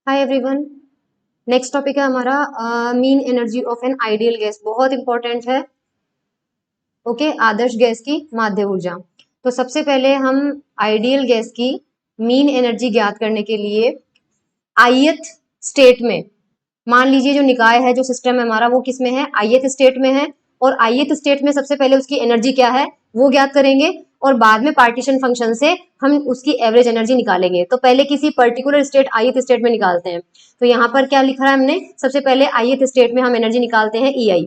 Hi everyone. Next topic है हमारा mean energy of an ideal gas. बहुत important है। ओके, आदर्श गैस की माध्य ऊर्जा। तो सबसे पहले हम आइडियल गैस की मीन एनर्जी ज्ञात करने के लिए ith स्टेट में, मान लीजिए जो निकाय है, जो सिस्टम है हमारा, वो किस में है? ith स्टेट में है। और ith स्टेट में सबसे पहले उसकी एनर्जी क्या है वो ज्ञात करेंगे, और बाद में पार्टीशन फंक्शन से हम उसकी एवरेज एनर्जी निकालेंगे। तो पहले किसी पर्टिकुलर स्टेट ith स्टेट में निकालते हैं। तो यहाँ पर क्या लिखा है हमने? सबसे पहले ith स्टेट में हम एनर्जी निकालते हैं EI।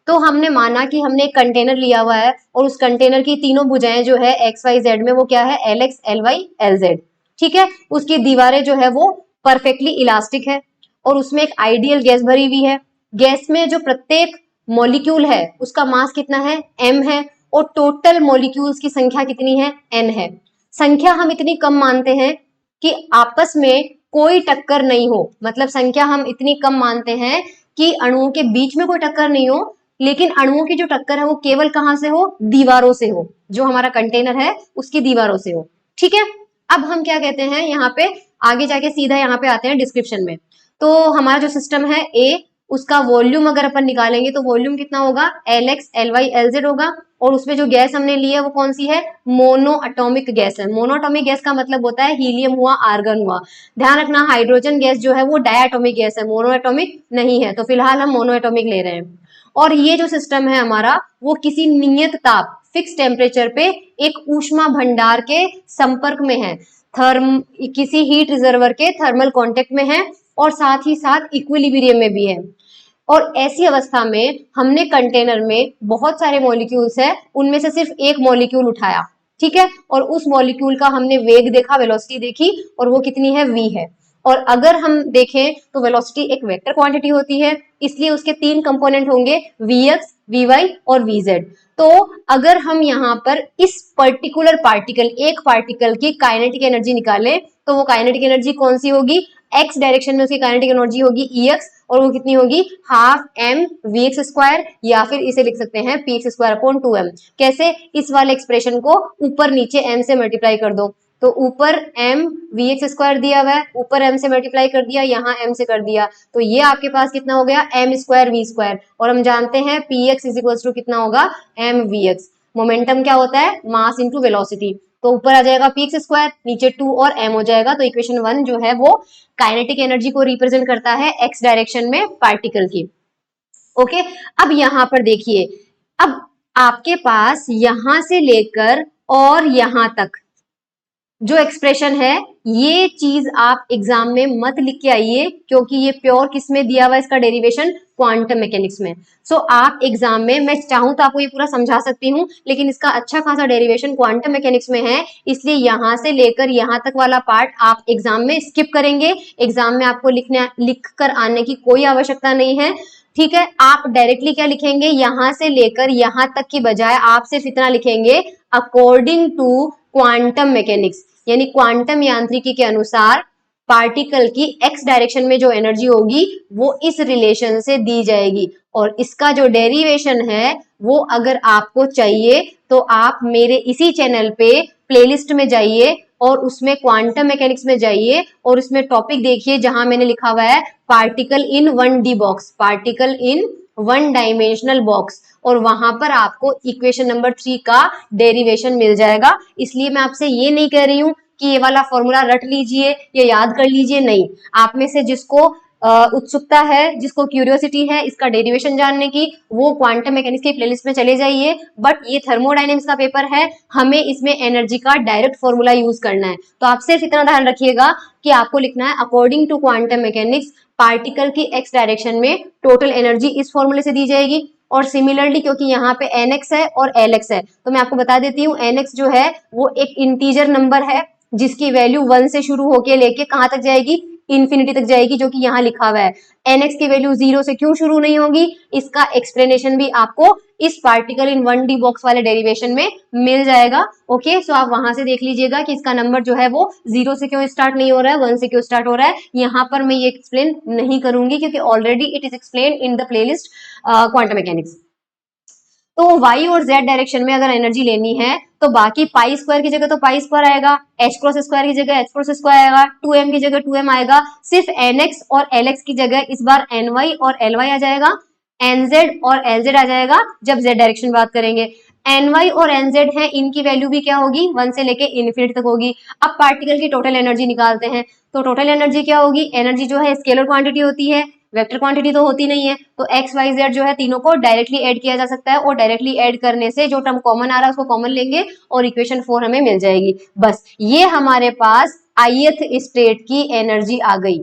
तो हमने माना कि हमने एक कंटेनर लिया हुआ है और उस कंटेनर की तीनों भुजाएं जो है XYZ में, वो क्या है? LX LY LZ। ठीक है, उसकी दीवारें जो है वो परफेक्टली इलास्टिक है और उसमें एक आइडियल गैस भरी हुई है। गैस में जो प्रत्येक मॉलिक्यूल है उसका मास कितना है? m है। और टोटल मॉलिक्यूल्स की संख्या कितनी है? n है। संख्या हम इतनी कम मानते हैं कि आपस में कोई टक्कर नहीं हो, मतलब संख्या हम इतनी कम मानते हैं कि अणुओं के बीच में कोई टक्कर नहीं हो, लेकिन अणुओं की जो टक्कर है वो केवल कहां से हो? दीवारों से हो, जो हमारा कंटेनर है उसकी दीवारों से हो। ठीक है, अब हम क्या कहते हैं यहाँ पे, आगे जाके सीधा यहाँ पे आते हैं डिस्क्रिप्शन में। तो हमारा जो सिस्टम है ए, उसका वॉल्यूम अगर अपन निकालेंगे तो वॉल्यूम कितना होगा? LX LY LZ होगा। और उसमें जो गैस हमने ली है वो कौन सी है? मोनो एटॉमिक गैस है। मोनो एटॉमिक गैस का मतलब होता है हीलियम हुआ, आर्गन हुआ। ध्यान रखना, हाइड्रोजन गैस जो है वो डायटोमिक गैस है, मोनो एटॉमिक नहीं है। तो फिलहाल हम मोनो एटॉमिक ले रहे हैं। और ये जो सिस्टम है हमारा, वो किसी नियत ताप, फिक्स टेम्परेचर पे एक ऊष्मा भंडार के संपर्क में है, किसी हीट रिजर्वर के थर्मल कांटेक्ट में है, और साथ ही साथ इक्विलिब्रियम में भी है। और ऐसी अवस्था में हमने कंटेनर में बहुत सारे मॉलिक्यूल्स है, उनमें से सिर्फ एक मॉलिक्यूल उठाया। ठीक है, और उस मॉलिक्यूल का हमने वेग देखा, वेलोसिटी देखी, और वो कितनी है? v है। और अगर हम देखें तो वेलोसिटी एक वेक्टर क्वांटिटी होती है, इसलिए उसके तीन कंपोनेंट होंगे, vx vy और vz। तो अगर हम यहाँ पर इस पर्टिकुलर पार्टिकल, एक पार्टिकल की काइनेटिक एनर्जी निकालें, तो वो काइनेटिक एनर्जी कौन सी होगी? x डायरेक्शन में उसकी काइनेटिक एनर्जी होगी ex, और वो कितनी होगी? हाफ m vx स्क्वायर, या फिर इसे लिख सकते हैं px स्क्वायर अपॉन 2m। कैसे? इस वाले एक्सप्रेशन को ऊपर नीचे m से मल्टीप्लाई कर दो, तो ऊपर m vx स्क्वायर दिया हुआ है, ऊपर m से मल्टीप्लाई कर दिया, यहाँ m से कर दिया, तो ये आपके पास कितना हो गया? m square v square. और हम जानते हैं px इज इक्वल टू कितना होगा? m vx। मोमेंटम क्या होता है? Mass into velocity. तो ऊपर आ जाएगा px स्क्वायर, नीचे 2 और m हो जाएगा। तो इक्वेशन 1 जो है वो काइनेटिक एनर्जी को रिप्रेजेंट करता है x डायरेक्शन में पार्टिकल की। ओके, अब यहां पर देखिए, अब आपके पास यहां से लेकर और यहां तक जो एक्सप्रेशन है, ये चीज आप एग्जाम में मत लिख के आइए, क्योंकि ये प्योर किस में दिया हुआ है? इसका डेरिवेशन क्वांटम मैकेनिक्स में। सो आप एग्जाम में, मैं चाहूं तो आपको ये पूरा समझा सकती हूँ, लेकिन इसका अच्छा खासा डेरिवेशन क्वांटम मैकेनिक्स में है, इसलिए यहां से लेकर यहां तक वाला पार्ट आप एग्जाम में स्किप करेंगे। एग्जाम में आपको लिख कर आने की कोई आवश्यकता नहीं है। ठीक है, आप डायरेक्टली क्या लिखेंगे? यहां से लेकर यहां तक की बजाय आप सिर्फ इतना लिखेंगे, अकॉर्डिंग टू क्वांटम मैकेनिक्स, यानी क्वांटम यांत्रिकी के अनुसार पार्टिकल की एक्स डायरेक्शन में जो एनर्जी होगी वो इस रिलेशन से दी जाएगी। और इसका जो डेरिवेशन है वो अगर आपको चाहिए तो आप मेरे इसी चैनल पे प्लेलिस्ट में जाइए और उसमें क्वांटम मैकेनिक्स में जाइए और उसमें टॉपिक देखिए जहां मैंने लिखा हुआ है particle in 1D box, particle in 1 dimensional box, और वहां पर आपको इक्वेशन नंबर 3 का डेरिवेशन मिल जाएगा। इसलिए मैं आपसे ये नहीं कह रही हूं कि ये वाला फॉर्मूला रट लीजिए या याद कर लीजिए, नहीं। आप में से जिसको उत्सुकता है, जिसको क्यूरियोसिटी है इसका डेरिवेशन जानने की, वो क्वांटम मैकेनिक्स की प्लेलिस्ट में चले जाइए। बट ये थर्मोडायनेमिक्स का पेपर है, हमें इसमें एनर्जी का डायरेक्ट फॉर्मूला यूज करना है। तो आप सिर्फ इतना ध्यान रखिएगा कि आपको लिखना है according to quantum mechanics particle की एक्स डायरेक्शन में टोटल एनर्जी इस फॉर्मूले से दी जाएगी। और सिमिलरली क्योंकि यहाँ पे nx है और lx है, तो मैं आपको बता देती हूँ nx जो है वो एक इंटीजर नंबर है जिसकी वैल्यू 1 से शुरू होके लेके कहां तक जाएगी? इंफिनिटी तक जाएगी, जो कि यहाँ लिखा हुआ है। nx की वैल्यू 0 से क्यों शुरू नहीं होगी, इसका एक्सप्लेनेशन भी आपको इस पार्टिकल इन 1D बॉक्स वाले डेरिवेशन में मिल जाएगा। ओके, सो आप वहां से देख लीजिएगा कि इसका नंबर जो है वो 0 से क्यों स्टार्ट नहीं हो रहा है, 1 से क्यों स्टार्ट हो रहा है। यहाँ पर मैं ये एक्सप्लेन नहीं करूंगी क्योंकि already it is explain in the playlist quantum mechanics. तो y और z डायरेक्शन में अगर एनर्जी लेनी है तो बाकी पाई स्क्वायर की जगह तो पाई स्क्वायर आएगा, h क्रॉस स्क्वायर की जगह h क्रॉस स्क्वायर आएगा, 2m की जगह 2m आएगा, सिर्फ nx और lx की जगह इस बार ny और ly आ जाएगा, nz और lz आ जाएगा जब z डायरेक्शन बात करेंगे। ny और nz है, इनकी वैल्यू भी क्या होगी, 1 से लेके इन्फिनिटी तक होगी। अब पार्टिकल की टोटल एनर्जी निकालते हैं, तो टोटल एनर्जी क्या होगी, एनर्जी जो है स्केलर क्वांटिटी होती है, वेक्टर क्वांटिटी तो होती नहीं है, तो एक्स वाई जेड जो है तीनों को डायरेक्टली ऐड किया जा सकता है, और डायरेक्टली ऐड करने से जो टर्म कॉमन आ रहा है उसको कॉमन लेंगे और इक्वेशन 4 हमें मिल जाएगी। बस ये हमारे पास ith स्टेट की एनर्जी आ गई,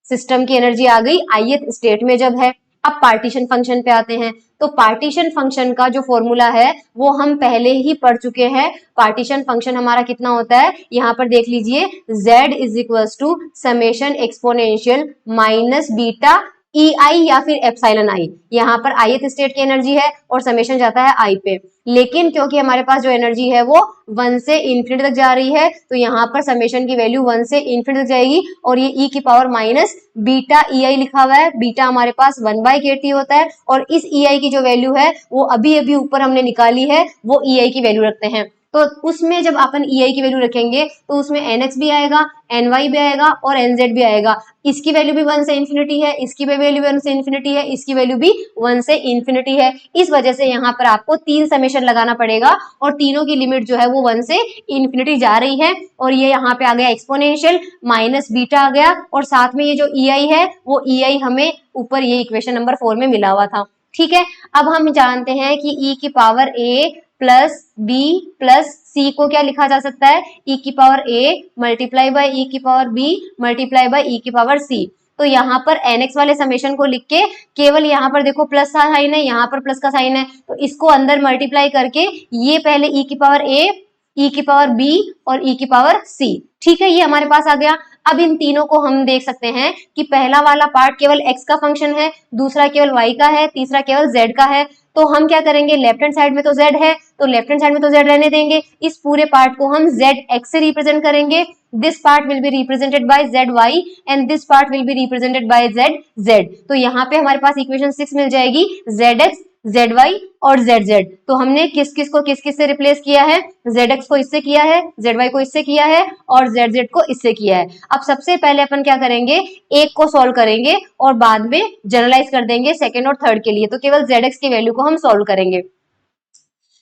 सिस्टम की एनर्जी आ गई ith स्टेट में जब है। अब पार्टीशन फंक्शन पे आते हैं, तो पार्टीशन फंक्शन का जो फॉर्मूला है वो हम पहले ही पढ़ चुके हैं। पार्टीशन फंक्शन हमारा कितना होता है, यहाँ पर देख लीजिए, z is equal to summation exponential minus beta E I या फिर एप्सिलॉन आई। यहाँ पर ith स्टेट की एनर्जी है और समेशन जाता है आई पे, लेकिन क्योंकि हमारे पास जो एनर्जी है वो 1 से इन्फिनिटी तक जा रही है, तो यहाँ पर समेशन की वैल्यू 1 से इन्फिनिटी तक जाएगी, और ये e की पावर माइनस बीटा ई आई लिखा हुआ है। बीटा हमारे पास 1/kT होता है, और इस ई आई की जो वैल्यू है वो अभी अभी ऊपर हमने निकाली है, वो ई आई की वैल्यू रखते हैं। तो उसमें जब अपन ई आई की वैल्यू रखेंगे तो उसमें nx भी आएगा, ny भी आएगा और nz भी आएगा। इसकी वैल्यू भी 1 से इन्फिनिटी है, इसकी वैल्यू 1 से इन्फिनिटी है, इसकी वैल्यू भी 1 से इन्फिनिटी है। इस वजह से यहाँ पर आपको 3 समेशन लगाना पड़ेगा, और तीनों की लिमिट जो है वो 1 से इन्फिनिटी जा रही है। और ये यहाँ पे आ गया एक्सपोनेंशियल माइनस बीटा आ गया, और साथ में ये जो ई आई है वो ई आई हमें ऊपर ये इक्वेशन नंबर 4 में मिला हुआ था। ठीक है, अब हम जानते हैं कि e की power a plus B plus C को क्या लिखा जा सकता है, e की power a multiply by e की power b multiply by e की पावर c। तो यहाँ पर nx वाले समेशन को लिख के केवल यहाँ पर देखो प्लस का साइन है, यहाँ पर प्लस का साइन है, तो इसको अंदर मल्टीप्लाई करके ये पहले e की पावर a, e की पावर b और e की पावर c। ठीक है, ये हमारे पास आ गया। अब इन तीनों को हम देख सकते हैं कि पहला वाला पार्ट केवल x का फंक्शन है, दूसरा केवल y का है, तीसरा केवल z का है। तो हम क्या करेंगे, लेफ्ट हैंड साइड में तो z है तो लेफ्ट हैंड साइड में तो z रहने देंगे, इस पूरे पार्ट को हम zx से रिप्रेजेंट करेंगे। This part will be represented by zy and this part will be represented by zz। तो यहाँ पे हमारे पास इक्वेशन 6 मिल जाएगी, zx zy और zz। तो हमने किस किस से रिप्लेस किया है, zx को इससे किया है, zy को इससे किया है और zz को इससे किया है। अब सबसे पहले अपन क्या करेंगे, एक को सॉल्व करेंगे और बाद में जनरलाइज कर देंगे सेकंड और थर्ड के लिए। तो केवल zx की वैल्यू को हम सॉल्व करेंगे।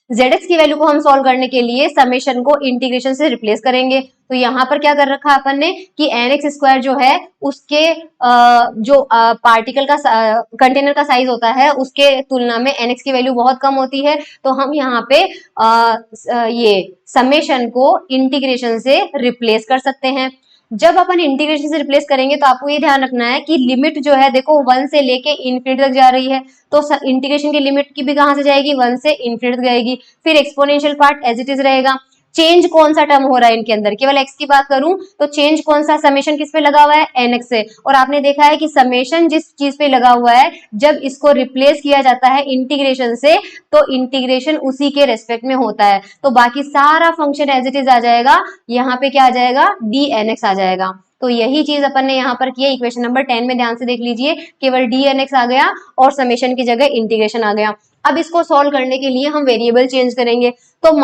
zx की वैल्यू को हम सॉल्व करने के लिए समेशन को इंटीग्रेशन से रिप्लेस करेंगे। तो यहाँ पर क्या कर रखा अपन ने कि nx स्क्वायर जो है उसके जो पार्टिकल का कंटेनर का साइज होता है उसके तुलना में nx की वैल्यू बहुत कम होती है, तो हम यहाँ पे ये समेशन को इंटीग्रेशन से रिप्लेस कर सकते हैं। जब अपन इंटीग्रेशन से रिप्लेस करेंगे तो आपको ये ध्यान रखना है कि लिमिट जो है देखो 1 से लेके इन्फिनिटी तक जा रही है, तो इंटीग्रेशन की लिमिट की भी कहां से जाएगी, 1 से इन्फिनिटी तक जाएगी। फिर exponential part as it is रहेगा। चेंज कौन सा टर्म हो रहा है इनके अंदर, केवल x की बात करूं तो चेंज कौन सा, समेशन किस पे लगा हुआ है, nx से। और आपने देखा है कि समेशन जिस चीज पे लगा हुआ है जब इसको रिप्लेस किया जाता है इंटीग्रेशन से तो इंटीग्रेशन उसी के रेस्पेक्ट में होता है, तो बाकी सारा फंक्शन एज इट इज आ जाएगा, यहाँ पे क्या आ जाएगा, dnx आ जाएगा। तो यही चीज अपन ने यहाँ पर किया। इक्वेशन नंबर 10 में ध्यान से देख लीजिए, केवल dnx आ गया और समेशन की जगह इंटीग्रेशन आ गया। अब इसको सॉल्व करने के लिए हम वेरिएबल चेंज करेंगे। तो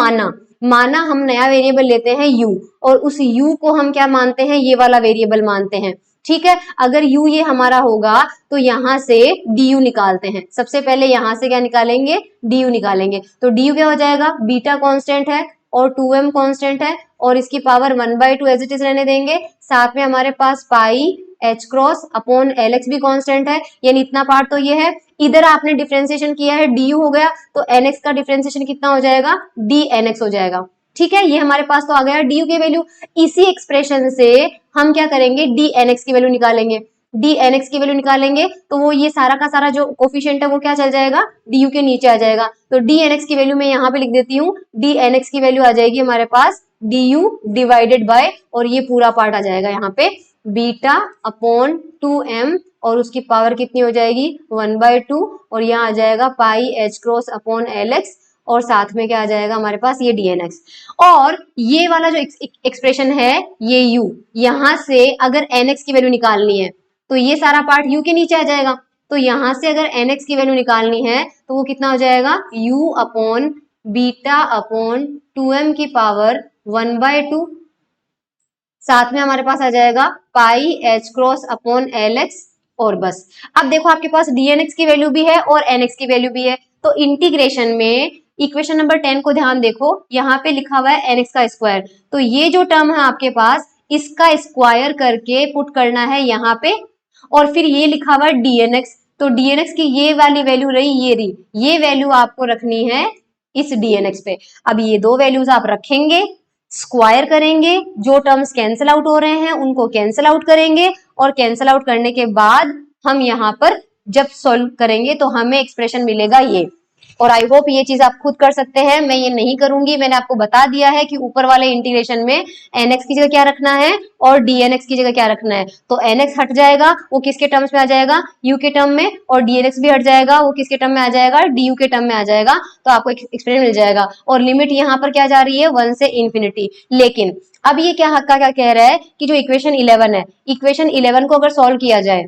माना हम नया वेरिएबल लेते हैं u, और उस u को हम क्या मानते हैं, ये वाला वेरिएबल मानते हैं। ठीक है, अगर u ये हमारा होगा तो यहाँ से du निकालते हैं। सबसे पहले यहाँ से क्या निकालेंगे, du निकालेंगे। तो du क्या हो जाएगा, बीटा कांस्टेंट है और 2m कांस्टेंट है और इसकी पावर 1/2 एज इट इज रहने देंगे। साथ में हमारे पास पाई h क्रॉस अपॉन lx भी कांस्टेंट है, यानी इतना पार्ट तो ये है। इधर आपने डिफरेंशिएशन किया है, du हो गया, तो nx का डिफरेंशिएशन कितना हो जाएगा, dnx हो जाएगा। ठीक है, ये हमारे पास तो आ गया du की वैल्यू। इसी एक्सप्रेशन से हम क्या करेंगे, dnx की वैल्यू निकालेंगे। dnx की वैल्यू निकालेंगे तो वो ये सारा का सारा जो कोफिशिएंट है वो क्या चल जाएगा, du के नीचे आ जाएगा। तो dnx की वैल्यू मैं यहाँ पे लिख देती हूँ, dnx की वैल्यू आ जाएगी हमारे पास du डिवाइडेड बाय, और ये पूरा पार्ट आ जाएगा यहाँ पे बीटा अपॉन 2m, और उसकी पावर कितनी हो जाएगी 1/2, और यहाँ आ जाएगा पाई h क्रॉस अपॉन lx, और साथ में क्या आ जाएगा हमारे पास ये dnx। और ये वाला जो एक्सप्रेशन है ये u, यहाँ से अगर nx की वैल्यू निकालनी है तो ये सारा पार्ट u के नीचे आ जाएगा। तो यहां से अगर nx की वैल्यू निकालनी है तो वो कितना हो जाएगा, u upon beta upon 2m की पावर 1/2, साथ में हमारे पास आ जाएगा pi H cross upon L X, और बस। अब देखो आपके पास dnx की वैल्यू भी है और nx की वैल्यू भी है, तो इंटीग्रेशन में इक्वेशन नंबर 10 को ध्यान देखो, यहाँ पे लिखा हुआ है nx का स्क्वायर, तो ये जो टर्म है आपके पास इसका स्क्वायर करके पुट करना है यहाँ पे, और फिर ये लिखा हुआ है dnx, तो dnx की ये वाली वैल्यू रही, ये रही, ये वैल्यू आपको रखनी है इस dnx पे। अब ये दो वैल्यूज आप रखेंगे, स्क्वायर करेंगे, जो टर्म्स कैंसिल आउट हो रहे हैं उनको कैंसिल आउट करेंगे, और कैंसिल आउट करने के बाद हम यहाँ पर जब सॉल्व करेंगे तो हमें एक्सप्रेशन मिलेगा ये। और आई होप ये चीज आप खुद कर सकते हैं, मैं ये नहीं करूंगी, मैंने आपको बता दिया है कि ऊपर वाले इंटीग्रेशन में nx की जगह क्या रखना है और dnx की जगह क्या रखना है। तो nx हट जाएगा, वो किसके टर्म्स में आ जाएगा, u के टर्म में, और dnx भी हट जाएगा, वो किसके टर्म में आ जाएगा, du के टर्म में आ जाएगा, तो आपको एक्सप्रेशन मिल जाएगा। और लिमिट यहाँ पर क्या जा रही है, 1 से इंफिनिटी। लेकिन अब ये क्या कह रहा है कि जो इक्वेशन 11 है, इक्वेशन 11 को अगर सॉल्व किया जाए,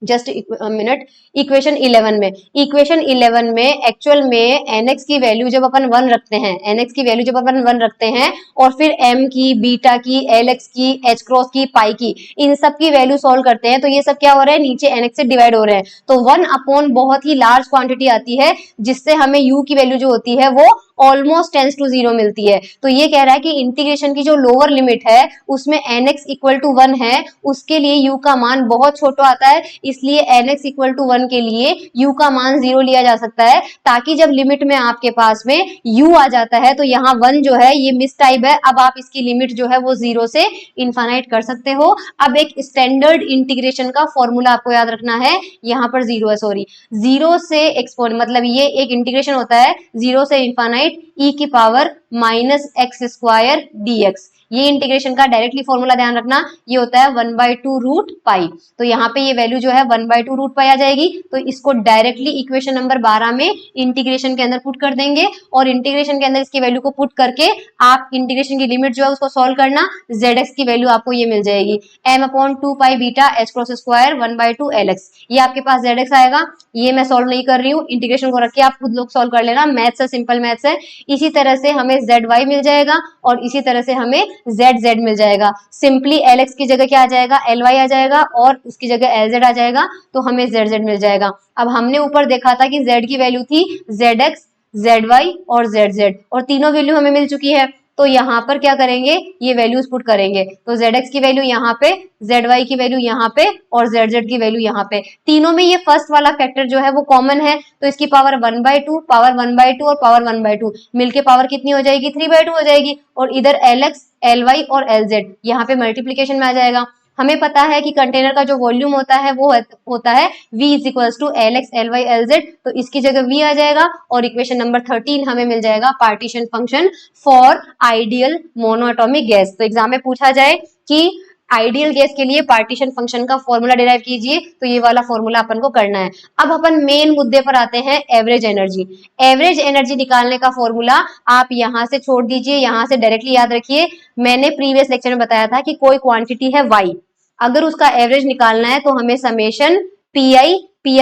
जस्ट मिनट, इक्वेशन 11 में एक्चुअल में nx की वैल्यू जब अपन 1 रखते हैं, nx की वैल्यू जब अपन 1 रखते हैं और फिर m की, बीटा की, lx की, h क्रॉस की, पाई की, इन सब की वैल्यू सॉल्व करते हैं, तो ये सब क्या हो रहा है, नीचे nx से डिवाइड हो रहे हैं, तो 1 अपॉन बहुत ही लार्ज क्वांटिटी आती है, जिससे हमें u की वैल्यू जो होती है वो ऑलमोस्ट टेंस टू 0 मिलती है। तो ये कह रहा है कि इंटीग्रेशन की जो लोअर लिमिट है उसमें nx इक्वल टू 1 है, उसके लिए u का मान बहुत छोटा आता है, इसलिए nx इक्वल टू 1 के लिए u का मान 0 लिया जा सकता है, ताकि जब लिमिट में आपके पास में u आ जाता है तो यहाँ 1 जो है ये मिस टाइप है, अब आप इसकी लिमिट जो है वो 0 से इनफाइनाइट कर सकते हो। अब एक स्टैंडर्ड इंटीग्रेशन का फॉर्मूला आपको याद रखना है, यहाँ पर 0 है, सॉरी, 0 से एक्सपोन, मतलब ये एक इंटीग्रेशन होता है 0 से इनफाइनाइट e की power minus x square dx, ये इंटीग्रेशन का डायरेक्टली फॉर्मूला ध्यान रखना, ये होता है 1/2 रूट पाई, तो यहाँ पे ये वैल्यू जो है 1/2 रूट पाई आ जाएगी, तो इसको डायरेक्टली इक्वेशन नंबर 12 में इंटीग्रेशन के अंदर पुट कर देंगे, और इंटीग्रेशन के अंदर इसकी वैल्यू को पुट करके आप इंटीग्रेशन की लिमिट जो है उसको सॉल्व करना, zx की वैल्यू आपको ये मिल जाएगी, m upon 2 pi beta h cross square 1/2 lx, ये आपके पास zx आएगा, ये मैं सॉल्व नहीं कर रही हूँ, इंटीग्रेशन को रख के आप खुद लोग सॉल्व कर लेना, मैथ्स है, सिंपल मैथ्स है। इसी तरह से हमें zy मिल जाएगा और इसी तरह से हमें zz मिल जाएगा, सिंपली lx की जगह क्या आ जाएगा, ly आ जाएगा और उसकी जगह lz आ जाएगा, तो हमें zz मिल जाएगा। अब हमने ऊपर देखा था कि z की वैल्यू थी zx, zy और zz, और तीनों वैल्यू हमें मिल चुकी है, तो यहाँ पर क्या करेंगे, ये वैल्यूज पुट करेंगे, तो zx की वैल्यू यहाँ पे, zy की वैल्यू यहाँ पे और zz की वैल्यू यहाँ पे, तीनों में ये फर्स्ट वाला फैक्टर जो है वो कॉमन है, तो इसकी पावर 1/2, पावर 1/2 और पावर 1/2 मिलके पावर कितनी हो जाएगी, 3/2 हो जाएगी, और इधर lx, ly और lz यहाँ पे मल्टीप्लीकेशन में आ जाएगा। हमें पता है कि कंटेनर का जो वॉल्यूम होता है वो होता है v is equals to lx, ly, lz, तो इसकी जगह v आ जाएगा, और इक्वेशन नंबर 13 हमें मिल जाएगा partition function for ideal monoatomic gas. तो एग्जाम में पूछा जाए कि आइडियल गैस के लिए पार्टीशन फंक्शन का फॉर्मूला डिराइव कीजिए, तो ये वाला फॉर्मूला अपन को करना है। अब अपन मेन मुद्दे पर आते हैं, एवरेज एनर्जी। एवरेज एनर्जी निकालने का फॉर्मूला आप यहां से छोड़ दीजिए, यहां से डायरेक्टली याद रखिए, मैंने प्रीवियस लेक्चर में बताया था कि कोई क्वांटिटी है y, अगर उसका एवरेज निकालना है तो हमें समेशन पी आई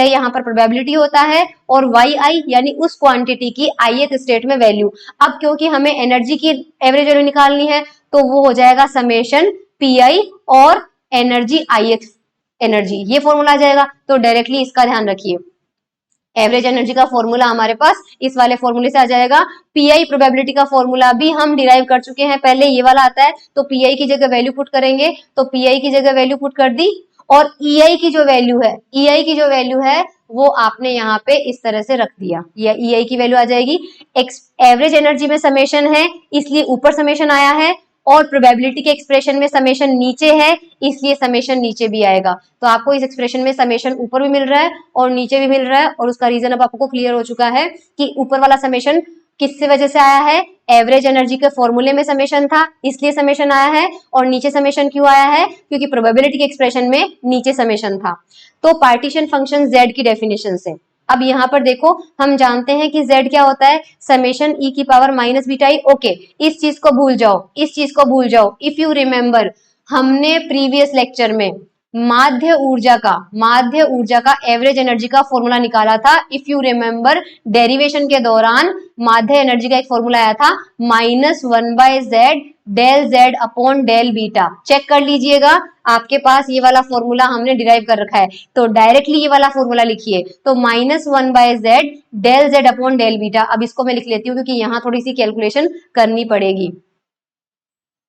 यहाँ पर प्रोबेबिलिटी होता है, और वाई आई यानी उस क्वांटिटी की ith स्टेट में वैल्यू। अब क्योंकि हमें एनर्जी की एवरेज वैल्यू निकालनी है तो वो हो जाएगा समेशन पी आई और एनर्जी ith एनर्जी, ये फॉर्मूला आ जाएगा, तो डायरेक्टली इसका ध्यान रखिए। एवरेज एनर्जी का फॉर्मूला हमारे पास इस वाले फॉर्मूले से आ जाएगा। पीआई प्रोबेबिलिटी का फॉर्मूला भी हम डिराइव कर चुके हैं, पहले ये वाला आता है, तो पीआई की जगह वैल्यू पुट करेंगे, तो पीआई की जगह वैल्यू पुट कर दी, और ईआई की जो वैल्यू है, ईआई की जो वैल्यू है वो आपने यहाँ पे इस तरह से रख दिया, ये ईआई की वैल्यू आ जाएगी। एवरेज एनर्जी में समेशन है इसलिए ऊपर समेशन आया है, और प्रोबेबिलिटी के एक्सप्रेशन में समेशन नीचे है इसलिए समेशन नीचे भी आएगा, तो आपको इस एक्सप्रेशन में समेशन ऊपर भी मिल रहा है और नीचे भी मिल रहा है, और उसका रीजन अब आपको क्लियर हो चुका है कि ऊपर वाला समेशन किससे वजह से आया है, एवरेज एनर्जी के फॉर्मूले में समेशन था इसलिए समेशन आया है, और नीचे समेशन क्यों आया है, क्योंकि प्रोबेबिलिटी के एक्सप्रेशन में नीचे समेशन था। तो पार्टीशन फंक्शन z की डेफिनेशन से अब यहाँ पर देखो, हम जानते हैं कि z क्या होता है, समेशन e की पावर माइनस बीटा आई। ओके, इस चीज को भूल जाओ, इस चीज को भूल जाओ। इफ यू रिमेम्बर, हमने प्रीवियस लेक्चर में माध्य ऊर्जा का एवरेज एनर्जी का फॉर्मूला निकाला था। इफ यू रिमेम्बर डेरिवेशन के दौरान माध्य एनर्जी का एक फॉर्मूला आया था -1/z del z upon del beta. Check कर लीजिएगा, आपके पास ये वाला फॉर्मूला हमने डिराइव कर रखा है, तो डायरेक्टली ये वाला फॉर्मूला लिखिए। तो -1/z del z upon del beta. अब इसको मैं लिख लेती हूँ क्योंकि यहाँ थोड़ी सी कैलकुलेशन करनी पड़ेगी।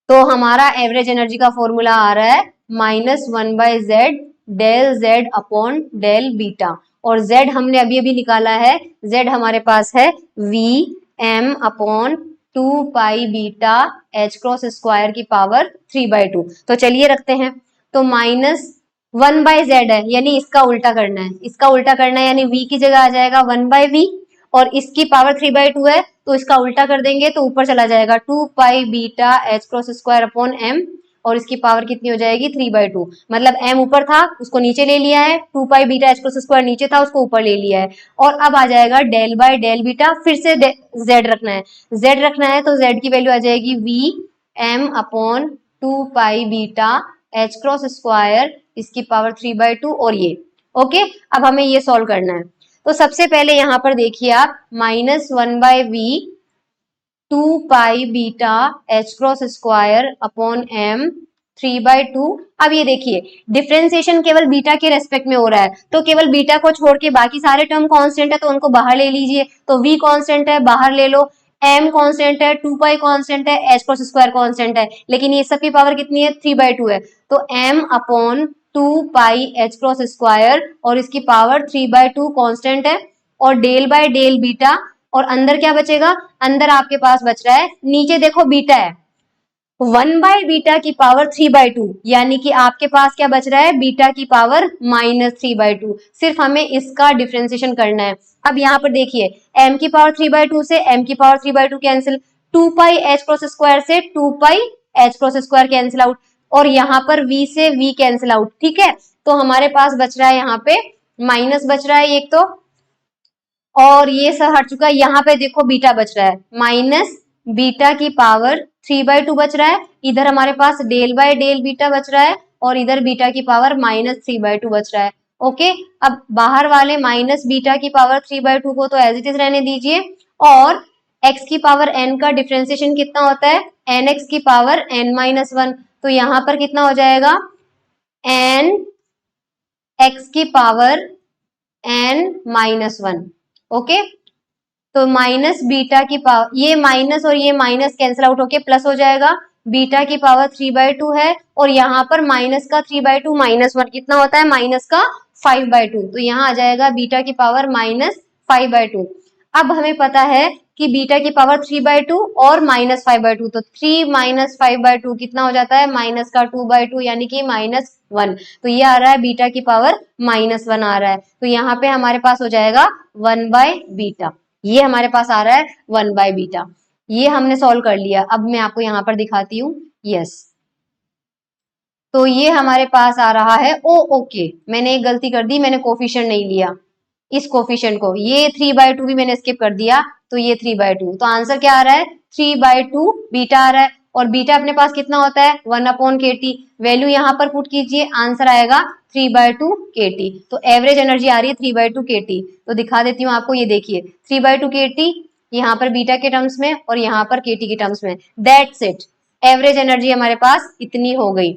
तो हमारा एवरेज एनर्जी का फॉर्मूला आ रहा है -1/z del z upon del beta, और z हमने अभी अभी निकाला है, z हमारे पास है Vm upon 2 pi beta h cross square की पावर 3/2। तो चलिए रखते हैं, तो -1/z है, यानी इसका उल्टा करना है, इसका उल्टा करना है, यानी v की जगह आ जाएगा 1/v, और इसकी पावर 3/2 है तो इसका उल्टा कर देंगे तो ऊपर चला जाएगा 2 pi beta h cross square upon m, और इसकी पावर कितनी हो जाएगी 3/2। मतलब m ऊपर था उसको नीचे ले लिया है, 2 pi beta h cross square नीचे था उसको ऊपर ले लिया है, और अब आ जाएगा डेल बाय डेल बीटा, फिर से z रखना है, z रखना है तो z की वैल्यू आ जाएगी Vm upon 2 pi beta h cross square इसकी पावर 3/2, और ये ओके। अब हमें ये सॉल्व करना है, तो सबसे पहले यहां पर देखिए आप -1/v 2 pi beta h cross square upon m 3/2। अब ये देखिए डिफरेंशिएशन केवल बीटा के रेस्पेक्ट में हो रहा है, तो केवल बीटा को छोड़ के बाकी सारे टर्म कांस्टेंट है तो उनको बाहर ले लीजिए। तो v कांस्टेंट है बाहर ले लो, m कांस्टेंट है, 2 पाई कांस्टेंट है, h क्रॉस स्क्वायर कांस्टेंट है, लेकिन ये सब की पावर कितनी है 3/2 है, तो m अपॉन 2 पाई h क्रॉस स्क्वायर और इसकी पावर 3/2 कांस्टेंट है, और डेल बाय डेल बीटा, और अंदर क्या बचेगा, अंदर आपके पास बच रहा है, नीचे देखो बीटा है 1 बीटा की पावर 3/2, यानी कि आपके पास क्या बच रहा है बीटा की पावर -3/2। सिर्फ हमें इसका डिफरेंशिएशन करना है। अब यहाँ पर देखिए m की पावर 3/2 से m की पावर 3/2 कैंसिल, 2 पाई h क्रॉस स्क्वायर से 2 पाई h cross square cancel out, और यहाँ पर v से v कैंसिल आउट, ठीक है। तो हमारे पास बच रहा है यहाँ पे माइनस बच रहा है एक तो, और ये सब हट चुका है, यहाँ पे देखो बीटा बच रहा है माइनस बीटा की पावर 3/2 बच रहा है, इधर हमारे पास डेल बाय डेल बीटा बच रहा है, और इधर बीटा की पावर -3/2 बच रहा है। ओके, अब बाहर वाले माइनस बीटा की पावर 3/2 को तो एज इट इज रहने दीजिए, और x की पावर n का डिफरेंशिएशन कितना होता है nx की पावर n-1, तो यहाँ पर कितना हो जाएगा n x की पावर n-1। ओके, तो माइनस बीटा की पावर, ये माइनस और ये माइनस कैंसिल आउट होके प्लस हो जाएगा, बीटा की पावर 3/2 है, और यहाँ पर माइनस का 3/2 -1 कितना होता है माइनस का 5/2, तो यहाँ आ जाएगा बीटा की पावर -5/2। अब हमें पता है कि बीटा की पावर 3/2 और -5/2, तो 3 - 5/2 कितना हो जाता है माइनस का 2/2, यानी कि -1। तो ये आ रहा है बीटा की पावर -1 आ रहा है, तो यहाँ पे हमारे पास हो जाएगा 1/बीटा, ये हमारे पास आ रहा है 1/बीटा। ये हमने सॉल्व कर लिया। अब मैं आपको यहाँ पर दिखाती हूँ, यस, तो ये हमारे पास आ रहा है ओके, मैंने एक गलती कर दी, मैंने कोफिशिएंट नहीं लिया इस कोफिशिएंट को, ये 3/2 भी मैंने स्किप कर दिया, तो ये 3/2, तो आंसर क्या आ रहा है 3/2 बीटा आ रहा है, और बीटा अपने पास कितना होता है 1/kT, वैल्यू यहाँ पर पुट कीजिए, आंसर आएगा 3/2 kT। तो एवरेज एनर्जी आ रही है 3/2 kT, तो दिखा देती हूँ आपको, ये देखिए 3/2 kT यहाँ पर बीटा के टर्म्स में और यहाँ पर kT के टर्म्स में, दैट्स इट, एवरेज एनर्जी हमारे पास इतनी हो गई।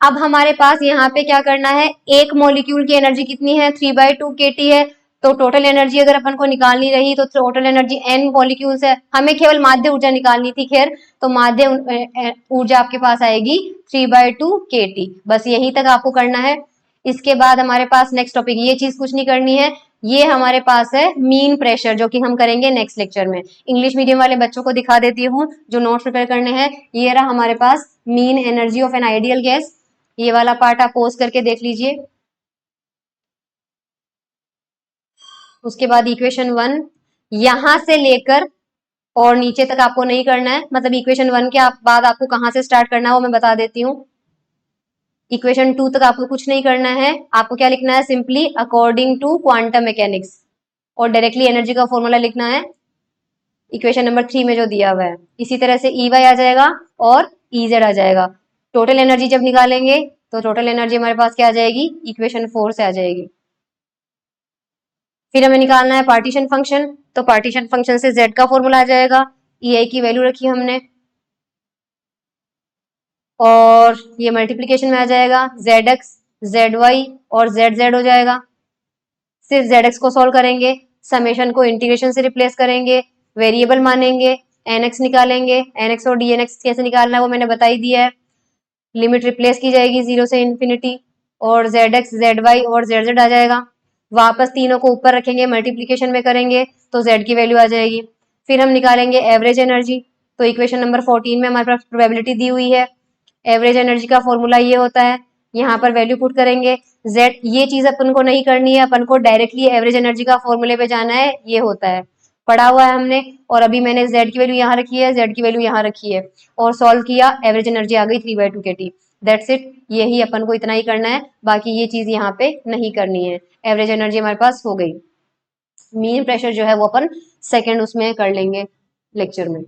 अब हमारे पास यहाँ पे क्या करना है, एक मॉलिक्यूल की एनर्जी कितनी है 3/2 kT है, तो टोटल एनर्जी अगर अपन को निकालनी रही तो टोटल एनर्जी n मॉलिक्यूल्स है, हमें केवल माध्य ऊर्जा निकालनी थी, खैर तो माध्य ऊर्जा आपके पास आएगी 3/2 kT, बस यहीं तक आपको करना है। इसके बाद हमारे पास नेक्स्ट टॉपिक, ये चीज कुछ नहीं करनी है, ये हमारे पास है मीन प्रेशर, जो कि हम करेंगे नेक्स्ट लेक्चर में। इंग्लिश मीडियम वाले बच्चों को दिखा देती हूँ जो नोट्स प्रिपेयर करने हैं, ये रहा हमारे पास mean energy of an ideal gas, ये वाला पार्ट आप पोज करके देख लीजिए। उसके बाद इक्वेशन 1 यहां से लेकर और नीचे तक आपको नहीं करना है, मतलब इक्वेशन 1 के बाद आपको कहां से स्टार्ट करना है वो मैं बता देती हूँ। इक्वेशन 2 तक आपको कुछ नहीं करना है, आपको क्या लिखना है simply according to quantum mechanics, और डायरेक्टली एनर्जी का फॉर्मूला लिखना है इक्वेशन नंबर 3 में जो दिया हुआ है। इसी तरह से E y आ जाएगा और E z आ जाएगा। टोटल एनर्जी जब निकालेंगे तो टोटल एनर्जी हमारे पास क्या आ जाएगी, इक्वेशन 4 से आ जाएगी। फिर हमें निकालना है पार्टीशन फंक्शन, तो पार्टीशन फंक्शन से z का फॉर्मूला आ जाएगा, EI की वैल्यू रखी हमने, और ये मल्टीप्लीकेशन में आ जाएगा zx, zy और zz हो जाएगा। सिर्फ zx को सॉल्व करेंगे, समेशन को इंटीग्रेशन से रिप्लेस करेंगे, वेरिएबल मानेंगे, nx निकालेंगे, nx और dnx कैसे निकालना है वो मैंने बता ही दिया है। लिमिट रिप्लेस की जाएगी 0 से इन्फिनिटी, और zx, zy और zz आ जाएगा। वापस तीनों को ऊपर रखेंगे, मल्टीप्लीकेशन में करेंगे तो z की वैल्यू आ जाएगी। फिर हम निकालेंगे एवरेज एनर्जी, तो इक्वेशन नंबर 14 में हमारे पास प्रोबेबिलिटी दी हुई है। एवरेज एनर्जी का फॉर्मूला ये होता है, यहाँ पर वैल्यू पुट करेंगे, z, ये चीज अपन को नहीं करनी है, अपन को डायरेक्टली एवरेज एनर्जी का फॉर्मूले पे जाना है, ये होता है, पढ़ा हुआ है हमने। और अभी मैंने z की वैल्यू यहाँ रखी है, z की वैल्यू यहाँ रखी है, और सॉल्व किया, एवरेज एनर्जी आ गई 3/2 kT। दैट्स इट, यही अपन को इतना ही करना है, बाकी ये चीज यहाँ पे नहीं करनी है। एवरेज एनर्जी हमारे पास हो गई। मीन प्रेशर जो है वो अपन सेकेंड उसमें कर लेंगे लेक्चर में।